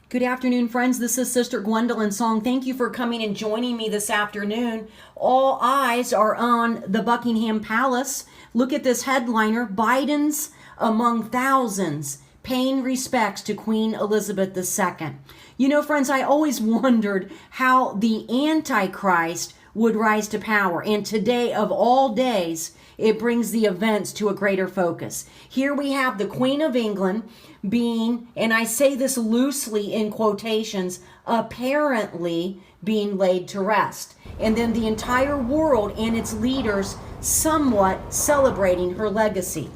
Good afternoon, friends. This is Sister Gwendolyn Song. Thank you for coming and joining me this afternoon. All eyes are on the Buckingham Palace. Look at this headliner: Biden's among thousands paying respects to Queen Elizabeth II. You know, friends, I always wondered how the Antichrist would rise to power. And today, of all days, it brings the events to a greater focus. Here we have the Queen of England being, and I say this loosely in quotations, apparently being laid to rest. And then the entire world and its leaders somewhat celebrating her legacy.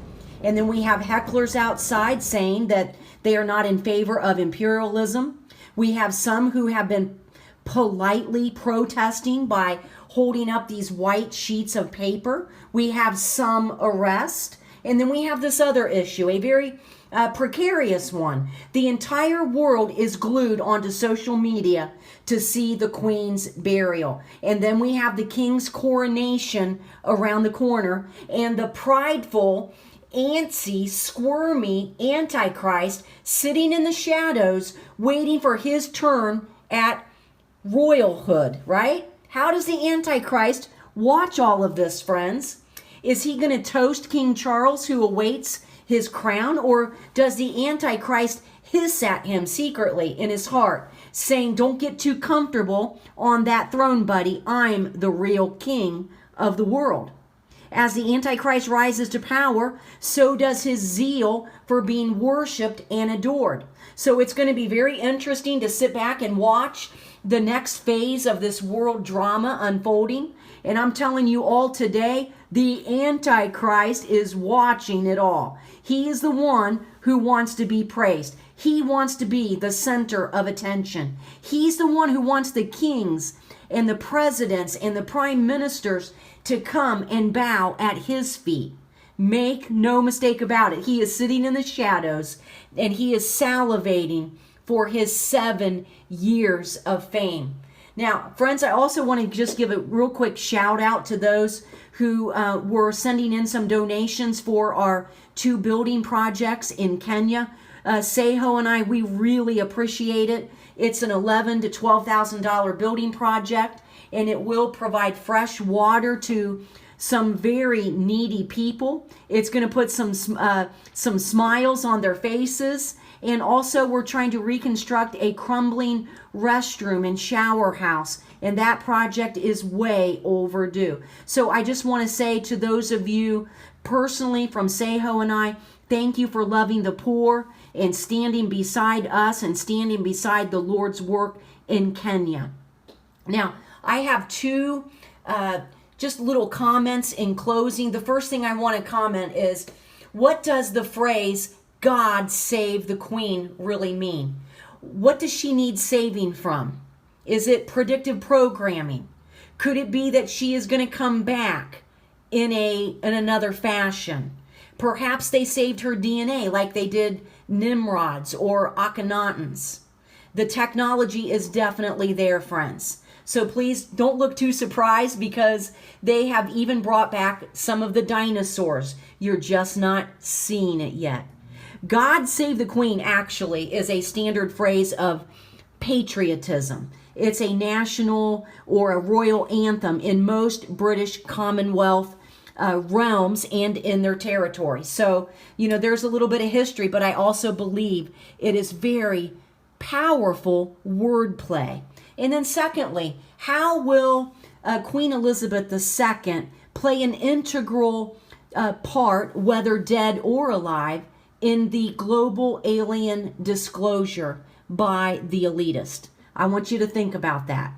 And then we have hecklers outside saying that they are not in favor of imperialism. We have some who have been politely protesting by holding up these white sheets of paper. We have some arrest. And then we have this other issue, a very precarious one. The entire world is glued onto social media to see the Queen's burial. And then we have the King's coronation around the corner, and the prideful, antsy, squirmy Antichrist sitting in the shadows waiting for his turn at royalhood, right? How does the Antichrist watch all of this, friends? Is he going to toast King Charles, who awaits his crown, or does the Antichrist hiss at him secretly in his heart, saying, "Don't get too comfortable on that throne, buddy. I'm the real king of the world"? As the Antichrist rises to power, so does his zeal for being worshiped and adored. So it's going to be very interesting to sit back and watch the next phase of this world drama unfolding. And I'm telling you all today, the Antichrist is watching it all. He is the one who wants to be praised. He wants to be the center of attention. He's the one who wants the kings and the presidents and the prime ministers to come and bow at his feet. Make no mistake about it. He is sitting in the shadows and he is salivating for his 7 years of fame. Now, friends, I also want to just give a real quick shout out to those who were sending in some donations for our 2 building projects in Kenya. Seho and I, we really appreciate it. It's an $11,000 to $12,000 building project, and it will provide fresh water to some very needy people. It's going to put some smiles on their faces. And also we're trying to reconstruct a crumbling restroom and shower house. And that project is way overdue. So I just want to say to those of you personally from Seho and I, thank you for loving the poor and standing beside us and standing beside the Lord's work in Kenya. Now, I have 2 just little comments in closing. The first thing I want to comment is, what does the phrase "God save the Queen" really mean? What does she need saving from? Is it predictive programming? Could it be that she is going to come back in another fashion? Perhaps they saved her DNA like they did Nimrods or Akhenaten's. The technology is definitely there, friends. So please don't look too surprised, because they have even brought back some of the dinosaurs. You're just not seeing it yet. "God save the Queen" actually is a standard phrase of patriotism. It's a national or a royal anthem in most British Commonwealth realms and in their territory. So, you know, there's a little bit of history, but I also believe it is very powerful wordplay. And then secondly, how will Queen Elizabeth II play an integral part, whether dead or alive, in the global alien disclosure by the elitist? I want you to think about that.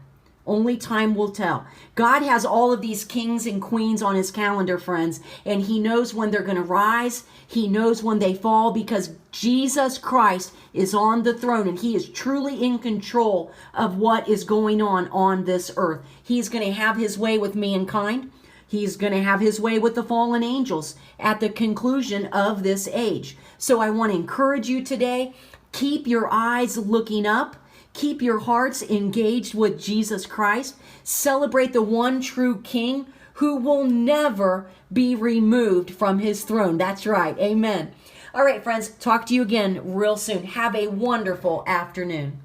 Only time will tell. God has all of these kings and queens on his calendar, friends, and he knows when they're going to rise. He knows when they fall, because Jesus Christ is on the throne and he is truly in control of what is going on this earth. He's going to have his way with mankind. He's going to have his way with the fallen angels at the conclusion of this age. So I want to encourage you today, keep your eyes looking up. Keep your hearts engaged with Jesus Christ. Celebrate the one true King who will never be removed from his throne. That's right. Amen. All right, friends, talk to you again real soon. Have a wonderful afternoon.